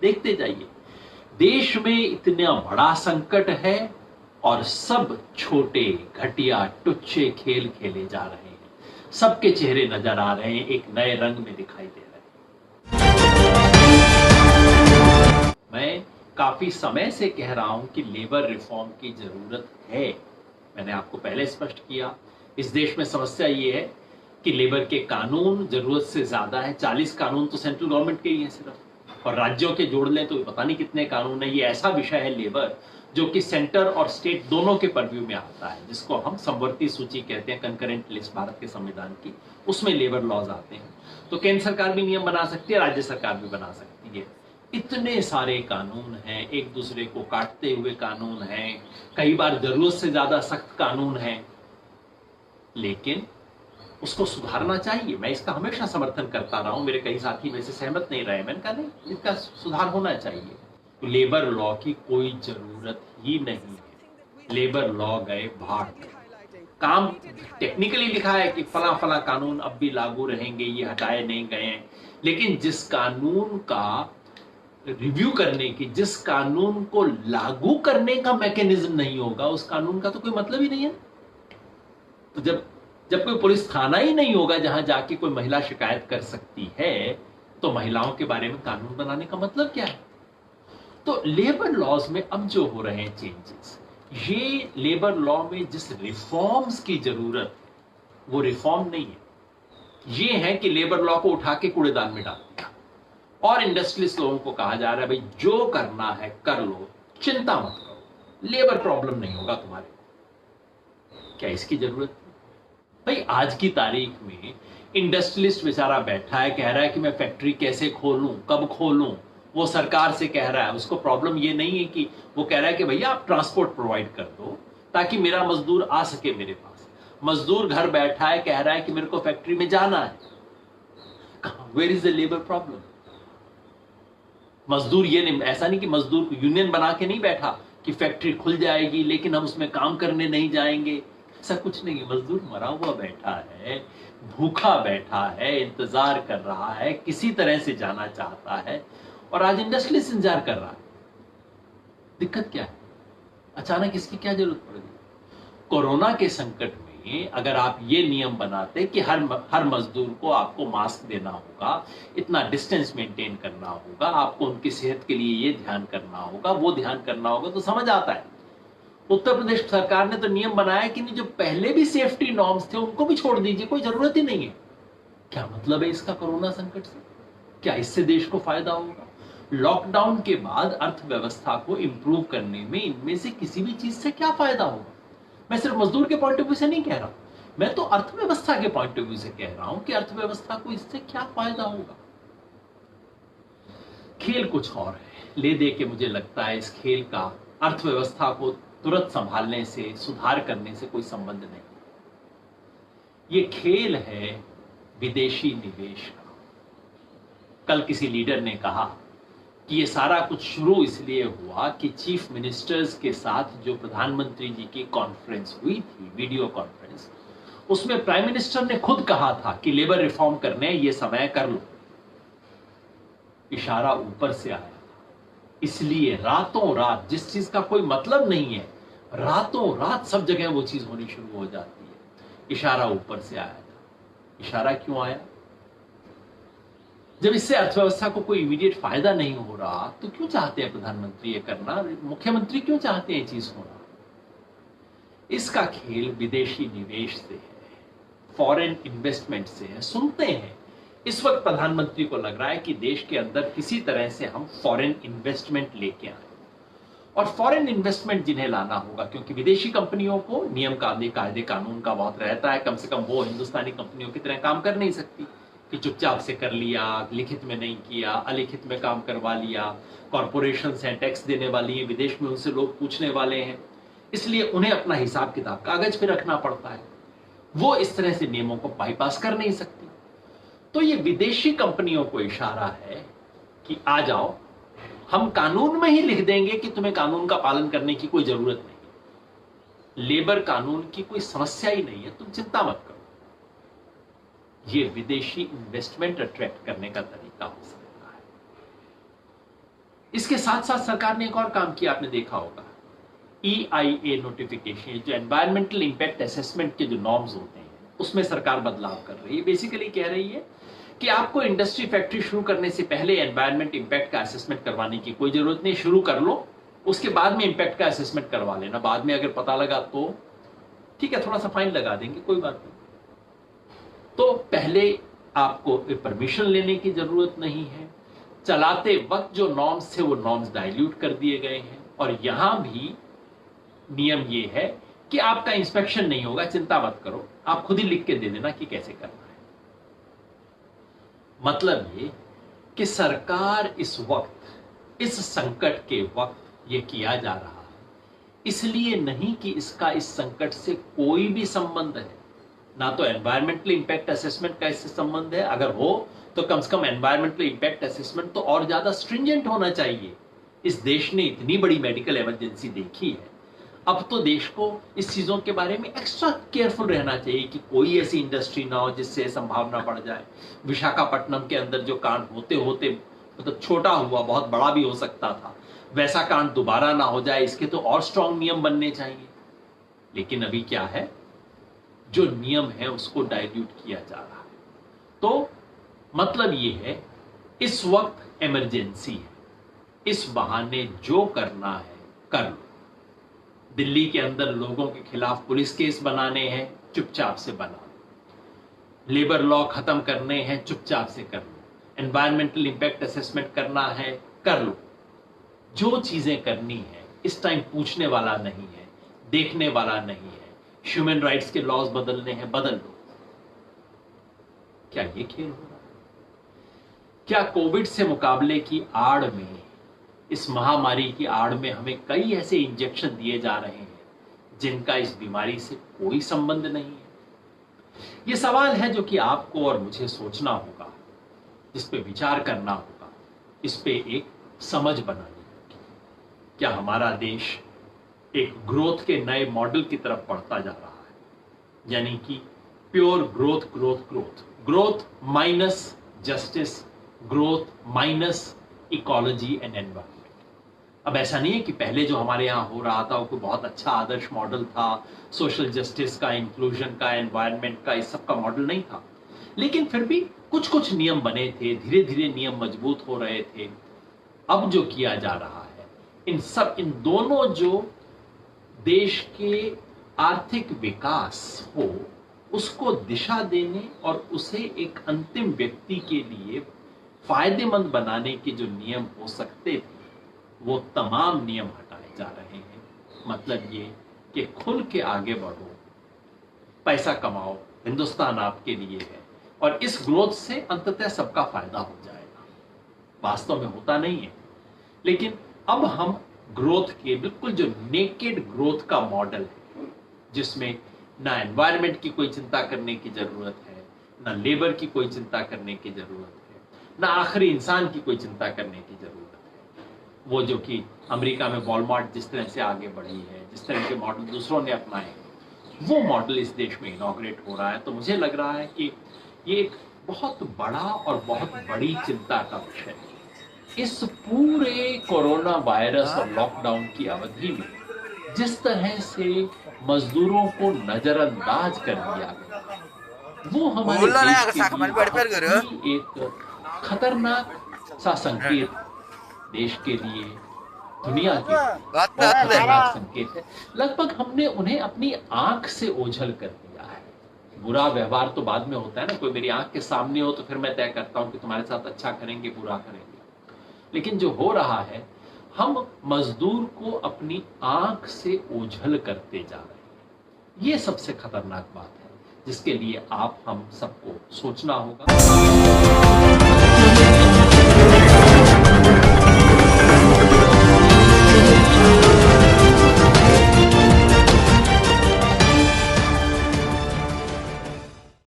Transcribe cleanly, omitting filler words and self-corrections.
देखते जाइए, देश में इतना बड़ा संकट है और सब छोटे घटिया टुच्चे खेल खेले जा रहे हैं। सबके चेहरे नजर आ रहे हैं, एक नए रंग में दिखाई दे रहे हैं। मैं काफी समय से कह रहा हूं कि लेबर रिफॉर्म की जरूरत है। मैंने आपको पहले स्पष्ट किया, इस देश में समस्या ये है कि लेबर के कानून जरूरत से ज्यादा है। 40 कानून तो सेंट्रल गवर्नमेंट के ही हैं सिर्फ, और राज्यों के जोड़ लें तो पता नहीं कितने कानून है। ये ऐसा विषय है लेबर जो कि सेंटर और स्टेट दोनों के परव्यू में आता है, जिसको हम समवर्ती सूची कहते हैं, कंकरेंट लिस्ट भारत के संविधान की, उसमें लेबर लॉज आते हैं। तो केंद्र सरकार भी नियम बना सकती है, राज्य सरकार भी बना सकती है। इतने सारे कानून हैं, एक दूसरे को काटते हुए कानून हैं, कई बार जरूरत से ज्यादा सख्त कानून हैं, लेकिन उसको सुधारना चाहिए। मैं इसका हमेशा समर्थन करता रहा हूं, मेरे कई साथी में से सहमत नहीं रहे। मैंने कहा नहीं, इसका सुधार होना चाहिए। तो लेबर लॉ की कोई जरूरत ही नहीं है। लेबर लॉ गए भाड़ में। काम टेक्निकली लिखा है कि फला फला कानून अब भी लागू रहेंगे, ये हटाए नहीं गए हैं, लेकिन जिस कानून का रिव्यू करने की, जिस कानून को लागू करने का मैकेनिज्म नहीं होगा, उस कानून का तो कोई मतलब ही नहीं है। तो जब कोई पुलिस थाना ही नहीं होगा जहां जाके कोई महिला शिकायत कर सकती है, तो महिलाओं के बारे में कानून बनाने का मतलब क्या है? तो लेबर लॉज में अब जो हो रहे हैं चेंजेस, ये लेबर लॉ में जिस रिफॉर्म्स की जरूरत है वो रिफॉर्म नहीं है। ये है कि लेबर लॉ को उठा के कूड़ेदान में डाल दिया और इंडस्ट्रियलिस्ट लोगों को कहा जा रहा है भाई जो करना है कर लो, चिंता मत करो, लेबर प्रॉब्लम नहीं होगा तुम्हारे। क्या इसकी जरूरत है? भाई आज की तारीख में इंडस्ट्रियलिस्ट बेचारा बैठा है, कह रहा है कि मैं फैक्ट्री कैसे खोलूं, कब खोलूं, वो सरकार से कह रहा है। उसको प्रॉब्लम ये नहीं है कि वो कह रहा है कि भैया आप ट्रांसपोर्ट प्रोवाइड कर दो ताकि मेरा मजदूर आ सके मेरे पास। मजदूर घर बैठा है, कह रहा है कि मेरे को फैक्ट्री में जाना है। Where is the labour problem? मजदूर ये नहीं, ऐसा नहीं कि मजदूर को यूनियन बना के नहीं बैठा कि फैक्ट्री खुल जाएगी लेकिन हम उसमें काम करने नहीं जाएंगे, ऐसा कुछ नहीं। मजदूर मरा हुआ बैठा है, भूखा बैठा है, इंतजार कर रहा है, किसी तरह से जाना चाहता है, और आज इंडस्ट्रियलिस्ट इंतजार कर रहा है। दिक्कत क्या है? अचानक इसकी क्या जरूरत पड़ गई? कोरोना के संकट में अगर आप ये नियम बनाते कि हर मजदूर को आपको मास्क देना होगा, इतना डिस्टेंस मेंटेन करना होगा, आपको उनकी सेहत के लिए ये ध्यान करना होगा, वो ध्यान करना होगा, तो समझ आता है। उत्तर प्रदेश सरकार ने तो नियम बनाया कि नहीं, जो पहले भी सेफ्टी नॉर्म्स थे उनको भी छोड़ दीजिए, कोई जरूरत ही नहीं है। क्या मतलब है इसका कोरोना संकट से? क्या इससे देश को फायदा होगा? लॉकडाउन के बाद अर्थव्यवस्था को इंप्रूव करने में इनमें से किसी भी चीज से क्या फायदा होगा? मैं सिर्फ मजदूर के पॉइंट ऑफ व्यू से नहीं कह रहा हूं, मैं तो अर्थव्यवस्था के पॉइंट ऑफ व्यू से कह रहा हूं कि अर्थव्यवस्था को इससे क्या फायदा होगा। खेल कुछ और है। ले दे के मुझे लगता है इस खेल का अर्थव्यवस्था को तुरंत संभालने से, सुधार करने से कोई संबंध नहीं। ये खेल है विदेशी निवेश का। कल किसी लीडर ने कहा कि ये सारा कुछ शुरू इसलिए हुआ कि चीफ मिनिस्टर्स के साथ जो प्रधानमंत्री जी की कॉन्फ्रेंस हुई थी, वीडियो कॉन्फ्रेंस, उसमें प्राइम मिनिस्टर ने खुद कहा था कि लेबर रिफॉर्म करने ये समय कर लो। इशारा ऊपर से आया, इसलिए रातों रात, जिस चीज का कोई मतलब नहीं है, रातों रात सब जगह वो चीज होनी शुरू हो जाती है। इशारा ऊपर से आया था। इशारा क्यों आया? जब इससे अर्थव्यवस्था को कोई इमीडिएट फायदा नहीं हो रहा तो क्यों चाहते हैं प्रधानमंत्री ये करना, मुख्यमंत्री क्यों चाहते हैं ये चीज होना? इसका खेल विदेशी निवेश से है, फॉरेन इन्वेस्टमेंट से है। सुनते हैं इस वक्त प्रधानमंत्री को लग रहा है कि देश के अंदर किसी तरह से हम फॉरेन इन्वेस्टमेंट लेके आए, और फॉरेन इन्वेस्टमेंट जिन्हें लाना होगा, क्योंकि विदेशी कंपनियों को नियम कायदे कानून का बहुत रहता है, कम से कम वो हिंदुस्तानी कंपनियों की तरह काम कर नहीं सकती कि चुपचाप से कर लिया, लिखित में नहीं किया, अलिखित में काम करवा लिया। कॉर्पोरेशंस हैं, टैक्स देने वाली हैं, विदेश में उनसे लोग पूछने वाले हैं, इसलिए उन्हें अपना हिसाब किताब कागज पे रखना पड़ता है। वो इस तरह से नियमों को बाईपास कर नहीं सकती। तो ये विदेशी कंपनियों को इशारा है कि आ जाओ, हम कानून में ही लिख देंगे कि तुम्हें कानून का पालन करने की कोई जरूरत नहीं, लेबर कानून की कोई समस्या ही नहीं है, तुम चिंता मत करो। ये विदेशी इन्वेस्टमेंट अट्रैक्ट करने का तरीका हो सकता है। इसके साथ साथ सरकार ने एक और काम किया, आपने देखा होगा, EIA नोटिफिकेशन, जो एनवायरमेंटल इंपैक्ट असेसमेंट के जो नॉर्म्स होते हैं उसमें सरकार बदलाव कर रही है। बेसिकली कह रही है कि आपको इंडस्ट्री फैक्ट्री शुरू करने से पहले एनवायरमेंट इंपैक्ट का असेसमेंट करवाने की कोई जरूरत नहीं, शुरू कर लो, उसके बाद में इंपैक्ट का असेसमेंट करवा लेना, बाद में अगर पता लगा तो ठीक है, थोड़ा सा फाइन लगा देंगे, कोई बात नहीं। तो पहले आपको परमिशन लेने की जरूरत नहीं है, चलाते वक्त जो नॉर्म्स थे वो नॉर्म्स डाइल्यूट कर दिए गए हैं, और यहां भी नियम ये है कि आपका इंस्पेक्शन नहीं होगा, चिंता मत करो, आप खुद ही लिख के दे देना कि कैसे करना है। मतलब ये कि सरकार इस वक्त, इस संकट के वक्त ये किया जा रहा है इसलिए नहीं कि इसका इस संकट से कोई भी संबंध है, ना तो एनवायरमेंटल इंपैक्ट असेसमेंट का इससे संबंध है, अगर हो तो कम से कम एनवायरमेंटल इंपैक्ट असेसमेंट तो और ज्यादा स्ट्रिंजेंट होना चाहिए। इस देश ने इतनी बड़ी मेडिकल इमरजेंसी देखी है, अब तो देश को इस चीजों के बारे में एक्स्ट्रा केयरफुल रहना चाहिए कि कोई ऐसी इंडस्ट्री ना हो जिससे संभावना बढ़ जाए। विशाखापट्टनम के अंदर जो कांड होते होते मतलब छोटा हुआ, बहुत बड़ा भी हो सकता था, वैसा कांड दोबारा ना हो जाए, इसके तो और स्ट्रांग नियम बनने चाहिए। लेकिन अभी क्या है, जो नियम है उसको डाइल्यूट किया जा रहा है। तो मतलब ये है इस वक्त इमरजेंसी है, इस बहाने जो करना है कर लो। दिल्ली के अंदर लोगों के खिलाफ पुलिस केस बनाने हैं, चुपचाप से बना लो। लेबर लॉ खत्म करने हैं, चुपचाप से कर लो। एनवायरमेंटल इंपैक्ट असेसमेंट करना है, कर लो। जो चीजें करनी है इस टाइम पूछने वाला नहीं है, देखने वाला नहीं है। ह्यूमन राइट्स के लॉज बदलने हैं, बदल लो। क्या ये खेल हो रहा है? क्या कोविड से मुकाबले की आड़ में, इस महामारी की आड़ में हमें कई ऐसे इंजेक्शन दिए जा रहे हैं जिनका इस बीमारी से कोई संबंध नहीं है? यह सवाल है जो कि आपको और मुझे सोचना होगा, जिस पे विचार करना होगा, इस पे एक समझ बनानी होगी। क्या हमारा देश एक ग्रोथ के नए मॉडल की तरफ बढ़ता जा रहा है, यानी कि pure growth growth growth growth minus justice, growth minus ecology and environment? अब ऐसा नहीं है कि पहले जो हमारे यहाँ हो रहा था वो कोई बहुत अच्छा आदर्श मॉडल था, सोशल जस्टिस का, इंक्लूजन का, एनवायरमेंट का, इस सब का मॉडल नहीं था, लेकिन फिर भी कुछ कुछ नियम बने थे, धीरे धीरे नियम मजबूत हो रहे थे। अब जो किया जा रहा है, इन दोनों जो देश के आर्थिक विकास हो उसको दिशा देने और उसे एक अंतिम व्यक्ति के लिए फायदेमंद बनाने के जो नियम हो सकते थे वो तमाम नियम हटाए जा रहे हैं। मतलब ये कि खुल के आगे बढ़ो, पैसा कमाओ, हिंदुस्तान आपके लिए है, और इस ग्रोथ से अंततः सबका फायदा हो जाएगा। वास्तव में होता नहीं है, लेकिन अब हम ग्रोथ के बिल्कुल जो नेकेड ग्रोथ का मॉडल है, जिसमें ना एनवायरमेंट की कोई चिंता करने की जरूरत है, ना लेबर की कोई चिंता करने की जरूरत है, ना आखिरी इंसान की कोई चिंता करने की जरूरत है। वो जो कि अमेरिका में वॉलमार्ट जिस तरह से आगे बढ़ी है, जिस तरह के मॉडल दूसरों ने अपनाए, वो मॉडल इस देश में इनॉग्रेट हो रहा है। तो मुझे लग रहा है कि ये एक बहुत बड़ा और बहुत बड़ी चिंता का विषय है। इस पूरे कोरोना वायरस और लॉकडाउन की अवधि में जिस तरह से मजदूरों को नजरअंदाज कर दिया गया, वो हमारे देश के लिए एक खतरनाक सा संकेत, देश के लिए, दुनिया के लिए खतरनाक संकेत है। लगभग हमने उन्हें अपनी आंख से ओझल कर दिया है। बुरा व्यवहार तो बाद में होता है ना, कोई मेरी आंख के सामने हो तो फिर मैं तय करता हूं कि तुम्हारे साथ अच्छा करेंगे, बुरा करेंगे। लेकिन जो हो रहा है, हम मजदूर को अपनी आंख से ओझल करते जा रहे हैं। ये सबसे खतरनाक बात है जिसके लिए आप हम सबको सोचना होगा।